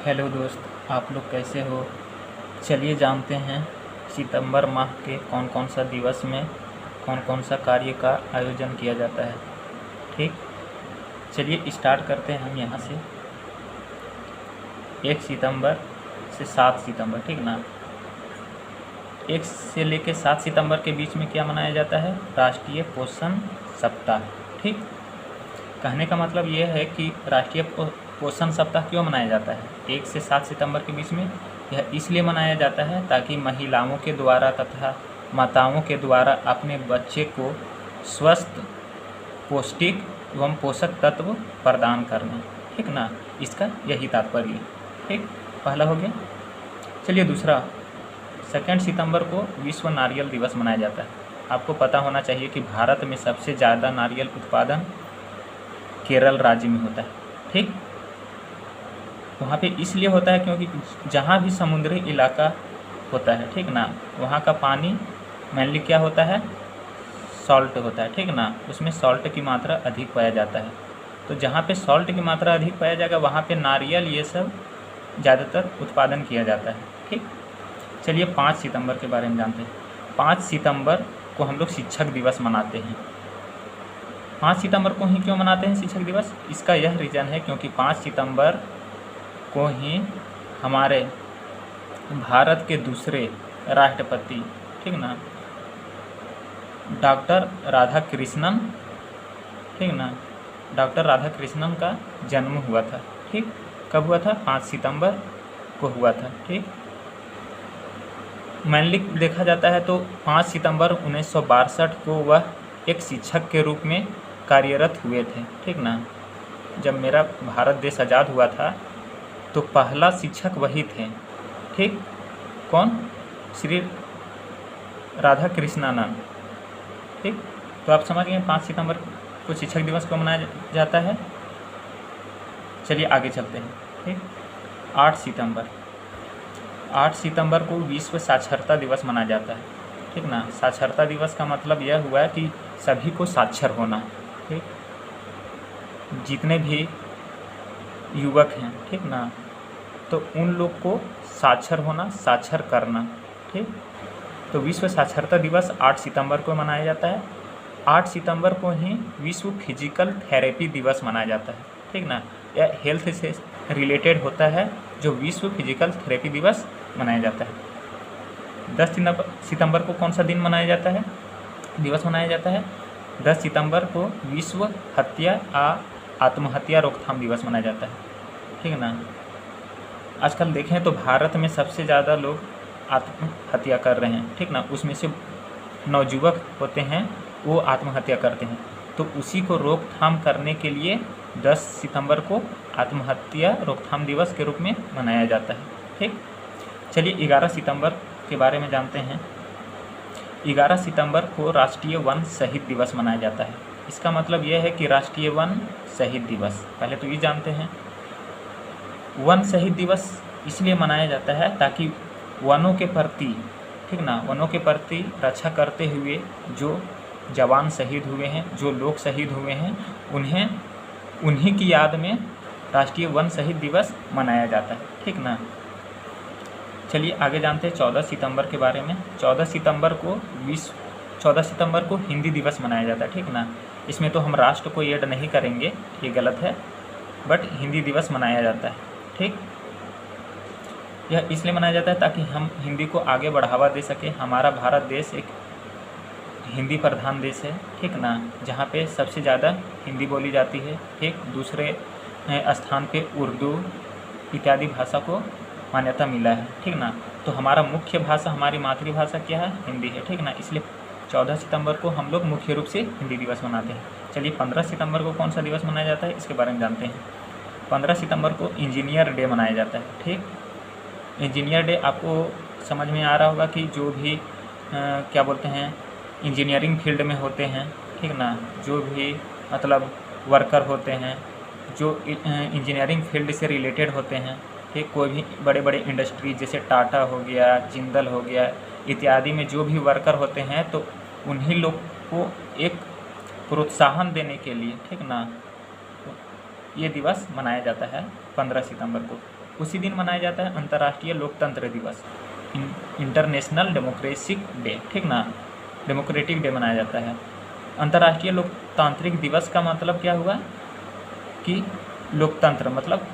Hello दोस्त, आप लोग कैसे हो। चलिए जानते हैं सितंबर माह के कौन कौन सा दिवस में कौन कौन सा कार्य का आयोजन किया जाता है। ठीक, चलिए स्टार्ट करते हैं हम यहाँ से 1 सितंबर से 7 सितंबर। ठीक ना, 1 से लेकर 7 सितंबर के बीच में क्या मनाया जाता है? राष्ट्रीय पोषण सप्ताह। ठीक, कहने का मतलब ये है कि राष्ट्रीय पोषण सप्ताह क्यों मनाया जाता है 1 से 7 सितंबर के बीच में? यह इसलिए मनाया जाता है ताकि महिलाओं के द्वारा तथा माताओं के द्वारा अपने बच्चे को स्वस्थ, पौष्टिक एवं पोषक तत्व प्रदान करना। ठीक ना, इसका यही तात्पर्य है। ठीक, पहला हो गया। चलिए दूसरा, 2 सितंबर को विश्व नारियल दिवस मनाया जाता है। आपको पता होना चाहिए कि भारत में सबसे ज़्यादा नारियल उत्पादन केरल राज्य में होता है। ठीक, वहाँ पे इसलिए होता है क्योंकि जहाँ भी समुद्री इलाका होता है, ठीक ना, वहाँ का पानी मेनली क्या होता है? सॉल्ट होता है। ठीक ना, उसमें सॉल्ट की मात्रा अधिक पाया जाता है। तो जहाँ पे सॉल्ट की मात्रा अधिक पाया जाएगा वहाँ पे नारियल ये सब ज़्यादातर उत्पादन किया जाता है। ठीक, चलिए 5 सितंबर के बारे में जानते हैं। 5 सितंबर को हम लोग शिक्षक दिवस मनाते हैं। 5 सितंबर को ही क्यों मनाते हैं शिक्षक दिवस? इसका यह रीज़न है क्योंकि 5 सितंबर को ही हमारे भारत के दूसरे राष्ट्रपति, ठीक ना, डॉक्टर राधाकृष्णन, ठीक ना, डॉक्टर राधाकृष्णन का जन्म हुआ था। ठीक, कब हुआ था? 5 सितंबर को हुआ था। ठीक, मेनली देखा जाता है तो 5 सितंबर 1962 को वह एक शिक्षक के रूप में कार्यरत हुए थे। ठीक ना, जब मेरा भारत देश आज़ाद हुआ था तो पहला शिक्षक वही थे। ठीक, कौन? श्री राधाकृष्णन। ठीक, तो आप समझ गए 5 सितंबर को शिक्षक दिवस को मनाया जाता है। चलिए आगे चलते हैं। ठीक, 8 सितंबर को विश्व साक्षरता दिवस मनाया जाता है। ठीक ना, साक्षरता दिवस का मतलब यह हुआ कि सभी को साक्षर होना। ठीक, जितने भी युवक हैं, ठीक ना, तो उन लोग को साक्षर होना, साक्षर करना। ठीक, तो विश्व साक्षरता दिवस 8 सितंबर को मनाया जाता है। 8 सितंबर को ही विश्व फिजिकल थेरेपी दिवस मनाया जाता है। ठीक ना, यह हेल्थ से रिलेटेड होता है जो विश्व फिजिकल थेरेपी दिवस मनाया जाता है। 10 सितंबर को कौन सा दिन मनाया जाता है, दिवस मनाया जाता है? 10 सितंबर को विश्व आत्महत्या रोकथाम दिवस मनाया जाता है। ठीक ना, आजकल देखें तो भारत में सबसे ज़्यादा लोग आत्महत्या कर रहे हैं। ठीक ना, उसमें से नवयुवक होते हैं वो आत्महत्या करते हैं। तो उसी को रोकथाम करने के लिए 10 सितंबर को आत्महत्या रोकथाम दिवस के रूप में मनाया जाता है। ठीक, चलिए 11 सितंबर के बारे में जानते हैं। 11 सितंबर को राष्ट्रीय वन शहीद दिवस मनाया जाता है। इसका मतलब यह है कि राष्ट्रीय वन शहीद दिवस, पहले तो ये जानते हैं, वन शहीद दिवस इसलिए मनाया जाता है ताकि वनों के प्रति, ठीक ना, वनों के प्रति रक्षा करते हुए जो जवान शहीद हुए हैं, जो लोग शहीद हुए हैं, उन्हीं की याद में राष्ट्रीय वन शहीद दिवस मनाया जाता है। ठीक ना, चलिए आगे जानते हैं 14 सितंबर के बारे में। 14 सितंबर को हिंदी दिवस मनाया जाता है। ठीक ना, इसमें तो हम राष्ट्र को ऐड नहीं करेंगे, ये गलत है, बट हिंदी दिवस मनाया जाता है। ठीक, यह इसलिए मनाया जाता है ताकि हम हिंदी को आगे बढ़ावा दे सकें। हमारा भारत देश एक हिंदी प्रधान देश है। ठीक ना, जहाँ पे सबसे ज़्यादा हिंदी बोली जाती है। ठीक, दूसरे स्थान पे उर्दू इत्यादि भाषा को मान्यता मिला है। ठीक ना, तो हमारा मुख्य भाषा, हमारी मातृभाषा क्या है? हिंदी है। ठीक ना, इसलिए 14 सितंबर को हम लोग मुख्य रूप से हिंदी दिवस मनाते हैं। चलिए 15 सितंबर को कौन सा दिवस मनाया जाता है इसके बारे में जानते हैं। 15 सितंबर को इंजीनियर डे मनाया जाता है। ठीक, इंजीनियर डे आपको समझ में आ रहा होगा कि जो भी क्या बोलते हैं, इंजीनियरिंग फील्ड में होते हैं, ठीक ना, जो भी मतलब वर्कर होते हैं जो इंजीनियरिंग फील्ड से रिलेटेड होते हैं, ठीक, कोई भी बड़े बड़े इंडस्ट्री जैसे टाटा हो गया, जिंदल हो गया इत्यादि में जो भी वर्कर होते हैं, तो उन्हीं लोग को एक प्रोत्साहन देने के लिए, ठीक ना, ये दिवस मनाया जाता है 15 सितंबर को। उसी दिन मनाया जाता है अंतर्राष्ट्रीय लोकतंत्र दिवस, इंटरनेशनल डेमोक्रेटिक डे, ठीक ना, डेमोक्रेटिक डे मनाया जाता है। अंतर्राष्ट्रीय लोकतांत्रिक दिवस का मतलब क्या हुआ कि लोकतंत्र मतलब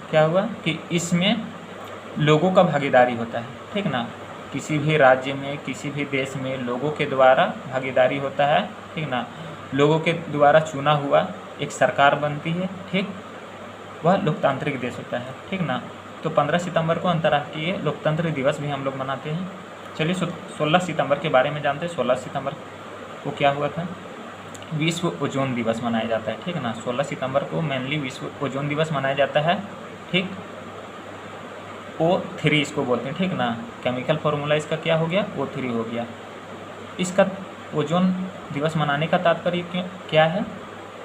क्या हुआ कि इसमें लोगों का भागीदारी होता है, ठीक ना, किसी भी राज्य में किसी भी देश में लोगों के द्वारा भागीदारी होता है, ठीक ना, लोगों के द्वारा चुना हुआ एक सरकार बनती है, ठीक, वह लोकतांत्रिक देश होता है, ठीक ना। तो 15 सितंबर को अंतर्राष्ट्रीय लोकतंत्र दिवस भी हम लोग मनाते हैं। चलिए 16 सितंबर के बारे में जानते हैं। 16 सितंबर को क्या हुआ था? विश्व ओजोन दिवस मनाया जाता है, ठीक ना। 16 सितंबर को मेनली विश्व ओजोन दिवस मनाया जाता है, ठीक। O3 इसको बोलते हैं, ठीक ना। केमिकल फॉर्मूला इसका क्या हो गया? O3 हो गया। इसका ओजोन दिवस मनाने का तात्पर्य क्या है?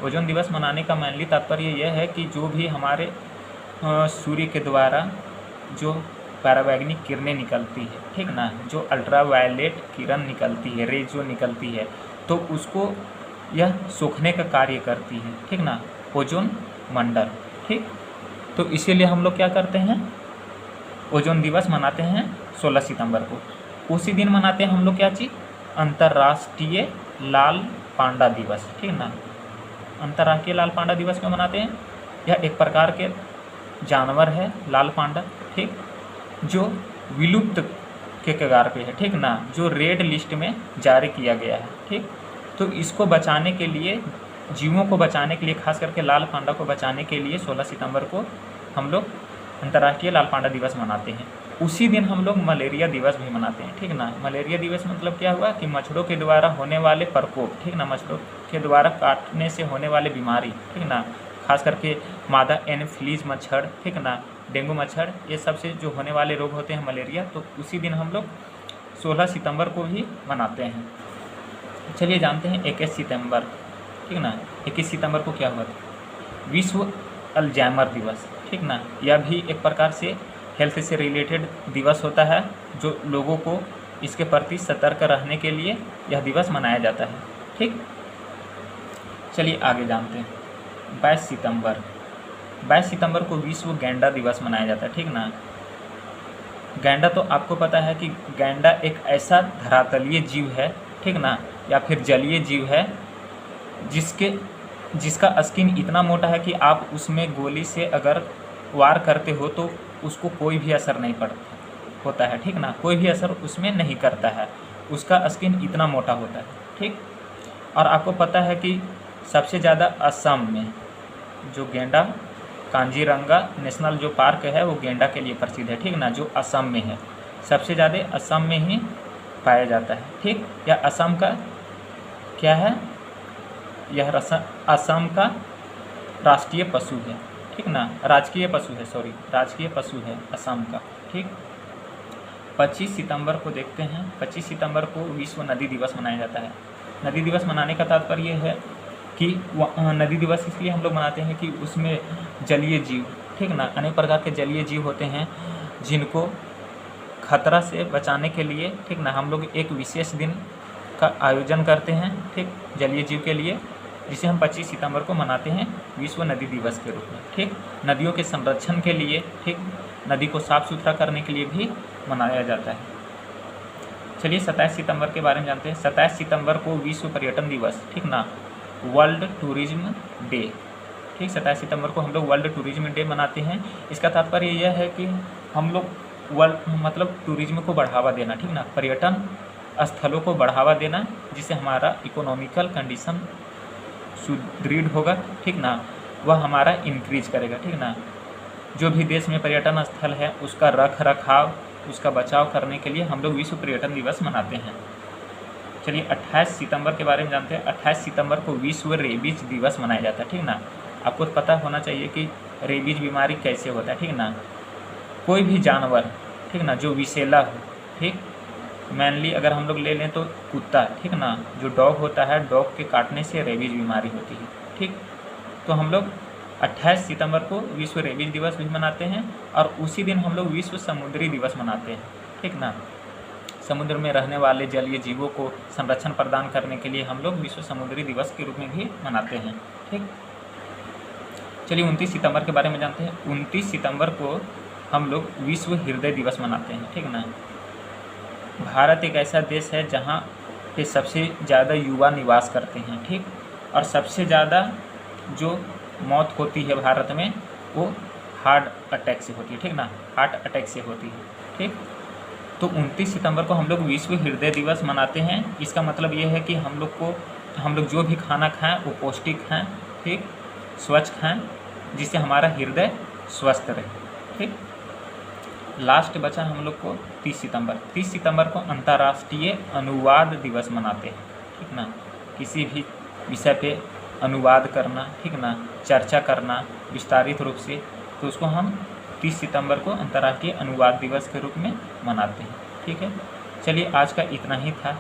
ओजोन दिवस मनाने का मेनली तात्पर्य यह है कि जो भी हमारे सूर्य के द्वारा जो पराबैंगनी किरणें निकलती है, ठीक ना, जो अल्ट्रावायलेट किरण निकलती है, रेज जो निकलती है, तो उसको यह सोखने का कार्य करती है, ठीक ना, ओजोन मंडल, ठीक। तो इसीलिए हम लोग क्या करते हैं? ओजोन दिवस मनाते हैं 16 सितंबर को। उसी दिन मनाते हैं हम लोग क्या चीज़? अंतर्राष्ट्रीय लाल पांडा दिवस, ठीक ना। अंतर्राष्ट्रीय लाल पांडा दिवस क्यों मनाते हैं? यह एक प्रकार के जानवर है लाल पांडा, ठीक, जो विलुप्त के कगार पे है, ठीक ना, जो रेड लिस्ट में जारी किया गया है, ठीक। तो इसको बचाने के लिए, जीवों को बचाने के लिए, खास करके लाल पांडा को बचाने के लिए 16 सितंबर को हम लोग अंतर्राष्ट्रीय लाल पांडा दिवस मनाते हैं। उसी दिन हम लोग मलेरिया दिवस भी मनाते हैं, ठीक ना। मलेरिया दिवस मतलब क्या हुआ कि मच्छरों के द्वारा होने वाले प्रकोप, ठीक ना, मच्छरों के द्वारा काटने से होने वाले बीमारी, ठीक ना, खास करके मादा एनोफिलीज मच्छर, ठीक ना, डेंगू मच्छर, ये सबसे जो होने वाले रोग होते हैं मलेरिया, तो उसी दिन हम लोग 16 सितंबर को भी मनाते हैं। चलिए जानते हैं 21 सितंबर, ठीक ना। 21 सितंबर को क्या हुआ था? विश्व अल्जाइमर दिवस, ठीक ना। यह भी एक प्रकार से हेल्थ से रिलेटेड दिवस होता है, जो लोगों को इसके प्रति सतर्क रहने के लिए यह दिवस मनाया जाता है, ठीक। चलिए आगे जानते हैं। 22 सितंबर, 22 सितंबर को विश्व गैंडा दिवस मनाया जाता है, ठीक ना। गैंडा तो आपको पता है कि गैंडा एक ऐसा धरातलीय जीव है, ठीक ना, या फिर जलीय जीव है जिसका स्किन इतना मोटा है कि आप उसमें गोली से अगर वार करते हो तो उसको कोई भी असर नहीं पड़ता होता है, ठीक ना, कोई भी असर उसमें नहीं करता है, उसका स्किन इतना मोटा होता है, ठीक। और आपको पता है कि सबसे ज़्यादा असम में जो गेंडा कांजीरंगा नेशनल जो पार्क है वो गेंडा के लिए प्रसिद्ध है, ठीक ना, जो असम में है, सबसे ज़्यादा असम में ही पाया जाता है, ठीक। यह असम का क्या है? यह असम का राष्ट्रीय पशु है, ठीक ना, राजकीय पशु है, सॉरी, राजकीय पशु है असम का, ठीक। 25 सितंबर को देखते हैं। 25 सितंबर को विश्व नदी दिवस मनाया जाता है। नदी दिवस मनाने का तात्पर्य है कि नदी दिवस इसलिए हम लोग मनाते हैं कि उसमें जलीय जीव, ठीक ना, अनेक प्रकार के जलीय जीव होते हैं जिनको खतरा से बचाने के लिए, ठीक ना, हम लोग एक विशेष दिन का आयोजन करते हैं, ठीक, जलीय जीव के लिए, जिसे हम 25 सितंबर को मनाते हैं विश्व नदी दिवस के रूप में, ठीक। नदियों के संरक्षण के लिए, ठीक, नदी को साफ सुथरा करने के लिए भी मनाया जाता है। चलिए 27 सितंबर के बारे में जानते हैं। 27 सितंबर को विश्व पर्यटन दिवस, ठीक ना, वर्ल्ड टूरिज्म डे, ठीक। 27 सितंबर को हम लोग वर्ल्ड टूरिज्म डे मनाते हैं। इसका तात्पर्य यह है कि हम लोग मतलब टूरिज्म को बढ़ावा देना, ठीक ना, पर्यटन स्थलों को बढ़ावा देना, जिससे हमारा इकोनॉमिकल कंडीशन सुदृढ़ होगा, ठीक ना, वह हमारा इंक्रीज करेगा, ठीक ना। जो भी देश में पर्यटन स्थल है उसका रख रखाव, उसका बचाव करने के लिए हम लोग विश्व पर्यटन दिवस मनाते हैं। चलिए 28 सितंबर के बारे में जानते हैं। 28 सितंबर को विश्व रेबीज दिवस मनाया जाता है, ठीक ना। आपको पता होना चाहिए कि रेबीज बीमारी कैसे होता है, ठीक ना। कोई भी जानवर, ठीक ना, जो विषैला हो, ठीक, मेनली अगर हम लोग ले लें तो कुत्ता, ठीक ना, जो डॉग होता है, डॉग के काटने से रेबीज बीमारी होती है, ठीक। तो हम लोग 28 सितंबर को विश्व रेबीज दिवस भी मनाते हैं और उसी दिन हम लोग विश्व समुद्री दिवस मनाते हैं, ठीक ना। समुद्र में रहने वाले जलीय जीवों को संरक्षण प्रदान करने के लिए हम लोग विश्व समुद्री दिवस के रूप में भी मनाते हैं, ठीक। चलिए 29 सितंबर के बारे में जानते हैं। 29 सितंबर को हम लोग विश्व हृदय दिवस मनाते हैं, ठीक ना। भारत एक ऐसा देश है जहाँ पे सबसे ज़्यादा युवा निवास करते हैं, ठीक, और सबसे ज़्यादा जो मौत होती है भारत में वो हार्ट अटैक से होती है, ठीक ना, हार्ट अटैक से होती है, ठीक। तो 29 सितंबर को हम लोग विश्व हृदय दिवस मनाते हैं। इसका मतलब ये है कि हम लोग जो भी खाना खाएं वो पौष्टिक खाएं, ठीक, स्वच्छ खाएं, जिससे हमारा हृदय स्वस्थ रहे, ठीक। लास्ट बचा हम लोग को 30 सितंबर। 30 सितंबर को अंतर्राष्ट्रीय अनुवाद दिवस मनाते हैं, ठीक ना। किसी भी विषय पे अनुवाद करना, ठीक ना, चर्चा करना विस्तारित रूप से, तो उसको हम 30 सितंबर को अंतर्राष्ट्रीय अनुवाद दिवस के रूप में मनाते हैं, ठीक है। चलिए आज का इतना ही था।